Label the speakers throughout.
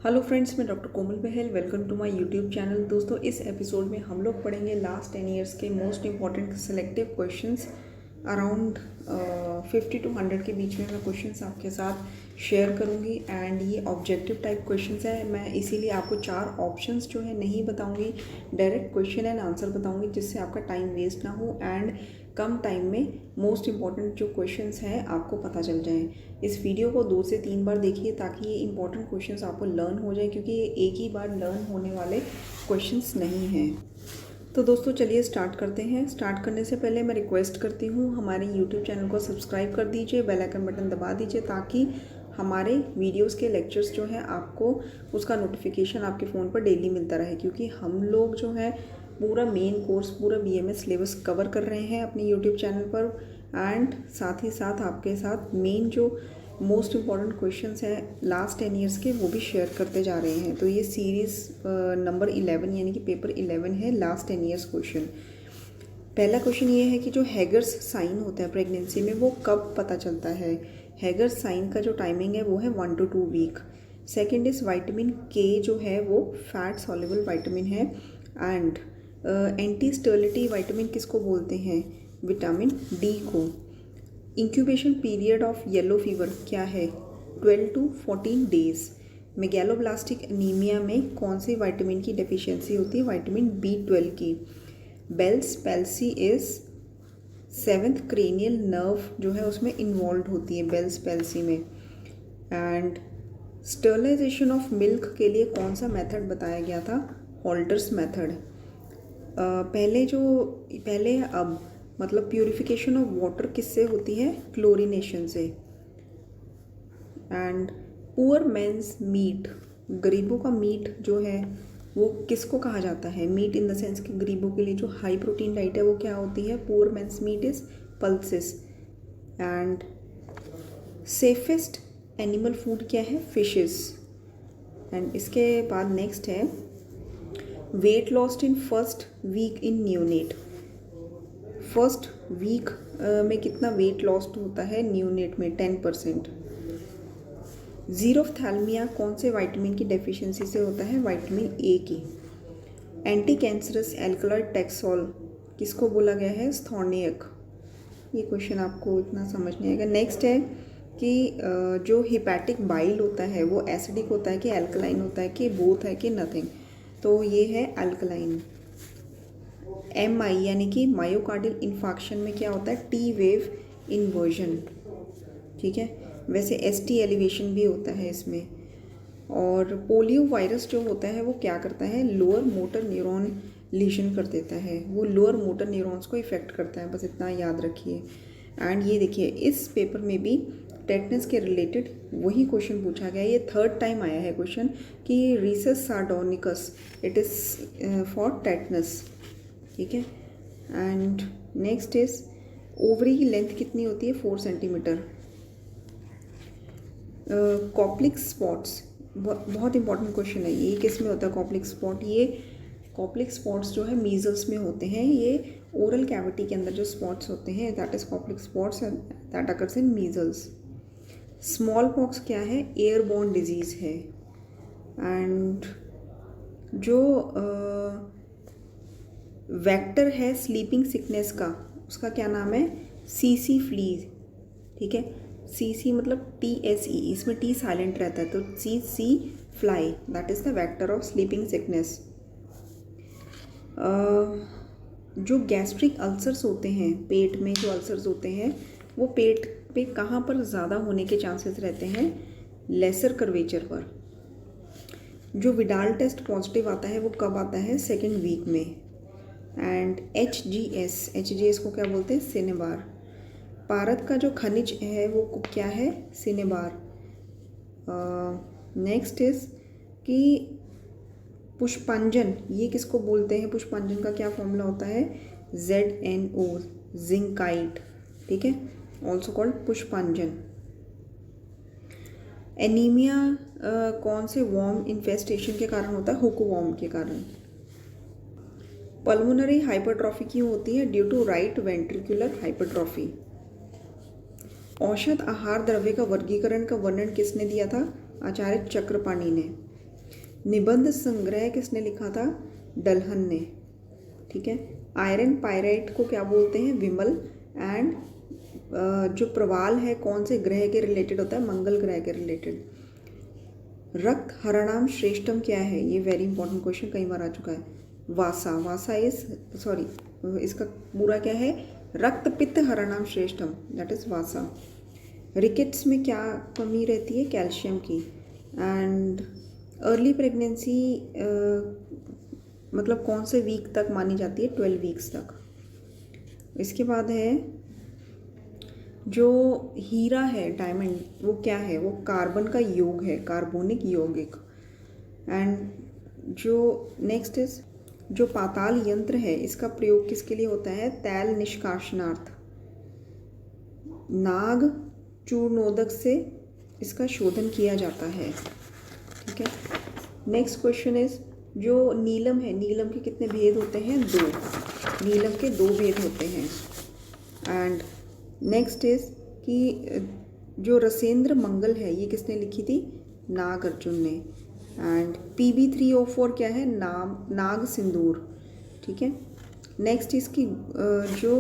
Speaker 1: Hello friends, मैं doctor Komal Bahl. Welcome to my YouTube channel. दोस्तों, इस एपिसोड में हम लोग पढ़ेंगे लास्ट 10 ईयर्स के most important selective questions. Around 50 to 100 के बीच में मैं क्वेश्चंस आपके साथ शेयर करूंगी एंड ये ऑब्जेक्टिव टाइप क्वेश्चंस है। मैं इसीलिए आपको 4 ऑप्शंस जो है नहीं बताऊंगी, डायरेक्ट क्वेश्चन एंड आंसर बताऊंगी, जिससे आपका टाइम वेस्ट ना हो एंड कम टाइम में मोस्ट इंपॉर्टेंट जो क्वेश्चंस हैं आपको पता चल जाए। इस वीडियो को 2 से 3 बार देखिए ताकि ये इंपॉर्टेंट क्वेश्चंस आपको लर्न हो जाए, क्योंकि ये एक ही बार लर्न होने वाले क्वेश्चंस नहीं हैं। तो दोस्तों, चलिए स्टार्ट करते हैं। स्टार्ट करने से पहले मैं रिक्वेस्ट करती हूँ, हमारे यूट्यूब चैनल को सब्सक्राइब कर दीजिए, बेल आइकन बटन दबा दीजिए, ताकि हमारे वीडियोस के लेक्चर्स जो हैं आपको उसका नोटिफिकेशन आपके फ़ोन पर डेली मिलता रहे। क्योंकि हम लोग जो है पूरा मेन कोर्स, पूरा BMS सिलेबस कवर कर रहे हैं अपने यूट्यूब चैनल पर एंड साथ ही साथ आपके साथ मेन जो मोस्ट इम्पॉर्टेंट क्वेश्चंस हैं लास्ट 10 ईयर्स के, वो भी शेयर करते जा रहे हैं। तो ये सीरीज़ नंबर 11 यानी कि पेपर 11 है, लास्ट 10 ईयर्स क्वेश्चन। पहला क्वेश्चन ये है कि जो हैगर्स साइन होता है प्रेगनेंसी में, वो कब पता चलता है। हैगर्स साइन का जो टाइमिंग है वो है 1 to 2 week. Second is vitamin K जो है वो फैट सॉल्युबल विटामिन है। एंड एंटी स्टेरिलिटी विटामिन किसको बोलते हैं? विटामिन डी को। Incubation period of yellow fever क्या है? 12 to 14 डेज। मेगैलोब्लास्टिक एनीमिया में कौन से विटामिन की डेफिशिएंसी होती है? विटामिन B12 की। Bell's palsy is 7th cranial nerve जो है उसमें इन्वॉल्व होती है बेल्स पैल्सी में। एंड स्टरलाइजेशन ऑफ मिल्क के लिए कौन सा मेथड बताया गया था? हॉल्टर्स मेथड। पहले अब मतलब प्यूरिफिकेशन ऑफ वाटर किससे होती है? क्लोरीनेशन से। एंड पुअर मेंस मीट, गरीबों का मीट जो है वो किसको कहा जाता है? मीट इन द सेंस कि गरीबों के लिए जो हाई प्रोटीन डाइट है वो क्या होती है? Poor men's meat is pulses. And safest animal food क्या है? फिशेस। एंड इसके बाद नेक्स्ट है weight lost in first week in neonate. First week में कितना वेट लॉस्ट होता है न्यूनेट में? 10%। जीरोफ्थैल्मिया कौन से विटामिन की डेफिशिएंसी से होता है? विटामिन ए की। एंटी कैंसरस एल्कलॉइड टैक्सोल किसको बोला गया है? स्थॉर्नियक। ये क्वेश्चन आपको इतना समझ नहीं आएगा। नेक्स्ट है कि जो हिपैटिक बाइल होता है वो एसिडिक होता है कि एल्कलाइन होता है, कि बोथ है कि नथिंग? तो ये है एल्कलाइन। MI यानी कि मायोकार्डियल इन्फार्क्शन में क्या होता है? T wave inversion. ठीक है, वैसे ST एलिवेशन भी होता है इसमें। और पोलियो वायरस जो होता है वो क्या करता है? लोअर मोटर न्यूरॉन लीशन कर देता है, वो लोअर मोटर न्यूरॉन्स को इफेक्ट करता है, बस इतना याद रखिए। एंड ये देखिए, इस पेपर में भी टेटनस के रिलेटेड वही क्वेश्चन पूछा गया है। ये 3rd टाइम आया है क्वेश्चन कि risus sardonicus, it is for tetanus. ठीक है। एंड नेक्स्ट इज ओवरी की लेंथ कितनी होती है? 4 सेंटीमीटर। कॉप्लिक स्पॉट्स बहुत इंपॉर्टेंट क्वेश्चन है ये। किस में होता है कॉप्लिक स्पॉट? ये कॉप्लिक स्पॉट्स जो है मीजल्स में होते हैं। ये ओरल कैविटी के अंदर जो स्पॉट्स होते हैं, that is Koplik spots, that occurs in measles. Small pox क्या है? एयरबोर्न डिजीज़ है। एंड जो वेक्टर है स्लीपिंग सिकनेस का, उसका क्या नाम है? CC flea. ठीक है, CC मतलब TSE, इसमें T साइलेंट रहता है, तो CC fly, that is the vector of sleeping sickness. जो गैस्ट्रिक अल्सर्स होते हैं, पेट में जो अल्सर्स होते हैं, वो पेट पे कहाँ पर ज़्यादा होने के चांसेस रहते हैं? लेसर कर्वेचर पर। जो विडाल टेस्ट पॉजिटिव आता है वो कब आता है? 2nd वीक में। एंड HGS को क्या बोलते हैं? सिनेबार। पारद का जो खनिज है वो क्या है? सिनेबार। नेक्स्ट इज कि पुष्पांजन, ये किसको बोलते हैं? पुष्पांजन का क्या फॉर्मूला होता है? ZNO, zincite. ठीक है, ऑल्सो कॉल्ड पुष्पांजन। एनीमिया कौन से वॉर्म इन्फेस्टेशन के कारण होता है? हुक वॉर्म के कारण। पल्मोनरी हाइपरट्रॉफी क्यों होती है? Due to right ventricular hypertrophy. औषध आहार द्रव्य का वर्गीकरण का वर्णन किसने दिया था? आचार्य चक्रपाणी ने। निबंध संग्रह किसने लिखा था? डलहन ने। ठीक है। आयरन पायराइट को क्या बोलते हैं? विमल। एंड जो प्रवाल है कौन से ग्रह के रिलेटेड होता है? मंगल ग्रह के रिलेटेड। रक्त हरणाम श्रेष्ठम क्या है? ये वेरी इंपॉर्टेंट क्वेश्चन, कई बार आ चुका है। वासा। वासा इज सॉरी, इसका पूरा क्या है? रक्त पित्त हरणाम श्रेष्ठम, दैट इज वासा। रिकेट्स में क्या कमी रहती है? कैल्शियम की। एंड अर्ली प्रेगनेंसी मतलब कौन से वीक तक मानी जाती है? 12 वीक्स तक। इसके बाद है जो हीरा है, डायमंड, वो क्या है? वो कार्बन का योग है, कार्बोनिक यौगिक। एंड जो नेक्स्ट इज जो पाताल यंत्र है, इसका प्रयोग किसके लिए होता है? तैल निष्काशनार्थ। नाग चूर्णोदक से इसका शोधन किया जाता है। ठीक है। नेक्स्ट क्वेश्चन इज जो नीलम है, नीलम के कितने भेद होते हैं? 2। नीलम के 2 भेद होते हैं। एंड नेक्स्ट इज कि जो रसेंद्र मंगल है, ये किसने लिखी थी? नागार्जुन ने। एंड PB304 क्या है? नाग सिंदूर। ठीक है। नेक्स्ट इसकी जो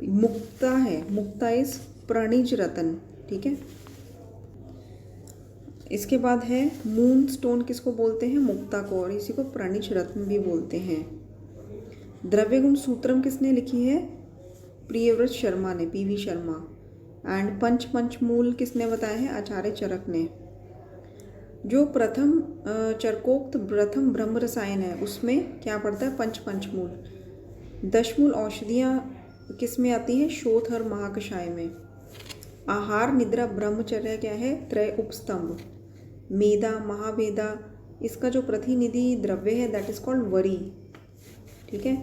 Speaker 1: मुक्ता है, मुक्ता इज प्रणिज रतन। ठीक है। इसके बाद है मून स्टोन, किसको बोलते हैं? मुक्ता को, और इसी को प्रणिज रत्न भी बोलते हैं। द्रव्य गुण सूत्रम किसने लिखी है? प्रियव्रत शर्मा ने, PV शर्मा। एंड पंचमूल किसने बताया है? आचार्य चरक ने। जो प्रथम चरकोक्त प्रथम ब्रह्म रसायन है, उसमें क्या पड़ता है? पंचमूल। 10 मूल औषधियाँ किस में आती हैं? शोधर महाकषाय में। आहार निद्रा ब्रह्मचर्य क्या है? त्रय उपस्तंभ। मेदा महावेदा, इसका जो प्रतिनिधि द्रव्य है दैट इज कॉल्ड वरी। ठीक है।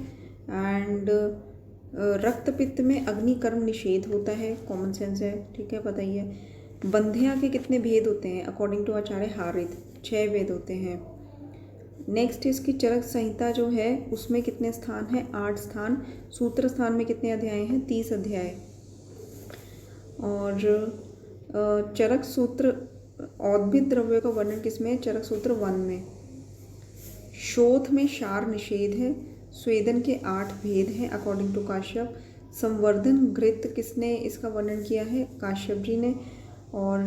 Speaker 1: एंड रक्त पित्त में अग्निकर्म निषेध होता है, कॉमन सेंस है। ठीक है, पता ही है। बंध्या के कितने भेद होते हैं? अकॉर्डिंग टू आचार्य हारित 6 भेद होते हैं। नेक्स्ट इसकी चरक संहिता जो है उसमें कितने स्थान हैं? 8 स्थान। सूत्र स्थान में कितने अध्याय हैं? 30 अध्याय। और चरक सूत्र औद्भिद द्रव्य का वर्णन किसमें? चरक सूत्र 1 में। शोथ में क्षार निषेध है। स्वेदन के 8 भेद हैं अकॉर्डिंग टू काश्यप। संवर्धन घृत किसने इसका वर्णन किया है? काश्यप जी ने। और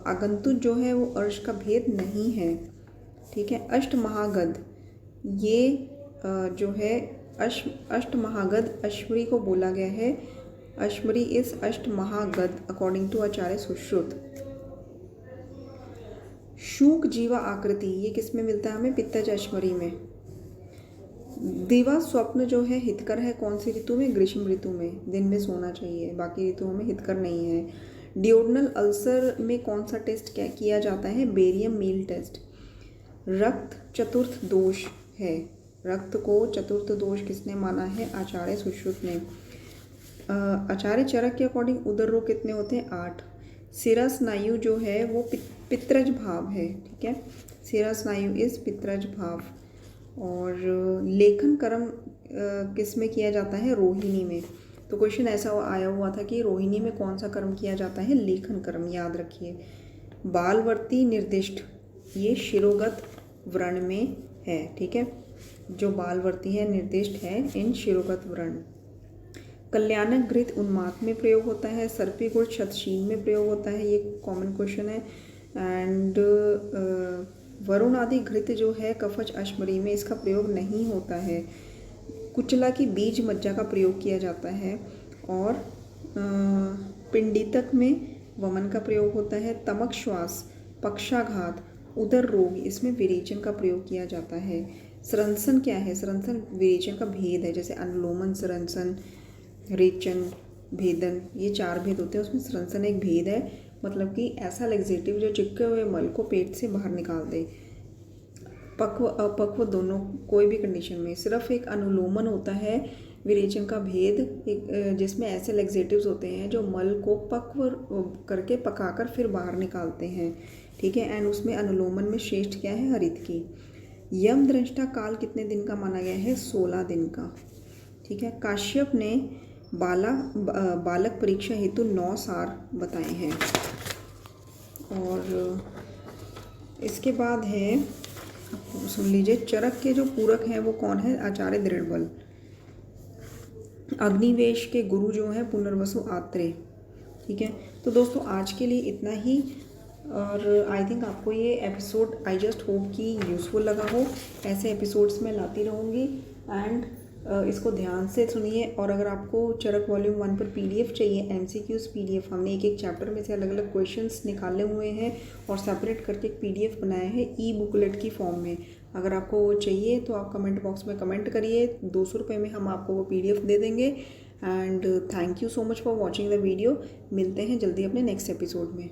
Speaker 1: आगंतुक जो है वो अर्श का भेद नहीं है। ठीक है। अष्टमहागध, ये जो है अष्टमहागध अश्वरी को बोला गया है। अश्वरी इज अष्टमहागध अकॉर्डिंग टू आचार्य सुश्रुत। शूक जीवा आकृति, ये किस में मिलता है हमें? पित्तज अश्वरी में। दिवा स्वप्न जो है हितकर है कौन सी ऋतु में? ग्रीष्म ऋतु में। दिन में सोना चाहिए, बाकी ऋतुओं में हितकर नहीं है। डियोडनल अल्सर में कौन सा टेस्ट क्या किया जाता है? Barium meal test. रक्त चतुर्थ दोष है। रक्त को चतुर्थ दोष किसने माना है? आचार्य सुश्रुत ने। आचार्य चरक के अकॉर्डिंग उदर रोग कितने होते हैं? 8। सिरा स्नायु जो है वो पित्रज भाव है। ठीक है। सिरा स्नायु इज पित्रज भाव। और लेखन कर्म किस में किया जाता है? रोहिणी में। तो क्वेश्चन ऐसा आया हुआ था कि रोहिणी में कौन सा कर्म किया जाता है? लेखन कर्म, याद रखिए। बालवर्ती निर्दिष्ट, ये शिरोगत व्रण में है। ठीक है। जो बालवर्ती है निर्दिष्ट है इन शिरोगत व्रण। कल्याणक घृत उन्माद में प्रयोग होता है। सर्पी गुड़ शतशील में प्रयोग होता है, ये कॉमन क्वेश्चन है। एंड वरुण आदि घृत जो है कफच अश्मरी में इसका प्रयोग नहीं होता है। कुचला की बीज मज्जा का प्रयोग किया जाता है। और पिंडितक में वमन का प्रयोग होता है। तमक श्वास, पक्षाघात, उदर रोग, इसमें विरेचन का प्रयोग किया जाता है। सरंसन क्या है? सरंसन विरेचन का भेद है, जैसे अनुलोमन, सरंसन, रेचन, भेदन, ये 4 भेद होते हैं, उसमें सरंसन एक भेद है। मतलब कि ऐसा लेग्जेटिव जो चिपके हुए मल को पेट से बाहर निकाल दे। पक्व अपक्व दोनों, कोई भी कंडीशन में। सिर्फ एक अनुलोमन होता है विरेचन का भेद, जिसमें ऐसे लेग्जेटिव्स होते हैं जो मल को पक्व करके पकाकर फिर बाहर निकालते हैं। ठीक है। एंड उसमें अनुलोमन में श्रेष्ठ क्या है? हरित की। यम दृष्टा काल कितने दिन का माना गया है? 16 दिन का। ठीक है। काश्यप ने बालक परीक्षा हेतु 9 सार बताए हैं। और इसके बाद है, सुन लीजिए, चरक के जो पूरक हैं वो कौन है? आचार्य दृढ़बल। अग्निवेश के गुरु जो हैं पुनर्वसु आत्रेय। ठीक है, तो दोस्तों आज के लिए इतना ही। और आई थिंक आपको ये एपिसोड, आई जस्ट होप कि यूज़फुल लगा हो। ऐसे एपिसोड्स मैं लाती रहूँगी एंड इसको ध्यान से सुनिए। और अगर आपको चरक वॉल्यूम 1 पर पीडीएफ चाहिए, एमसीक्यूज़ पीडीएफ, हमने एक एक चैप्टर में से अलग अलग क्वेश्चंस निकाले हुए हैं और सेपरेट करके एक पीडीएफ बनाया है ई बुकलेट की फॉर्म में। अगर आपको वो चाहिए तो आप कमेंट बॉक्स में कमेंट करिए, 200 रुपये में हम आपको वो पीडीएफ दे देंगे। And thank you so much for watching the video. मिलते हैं जल्दी अपने नेक्स्ट एपिसोड में।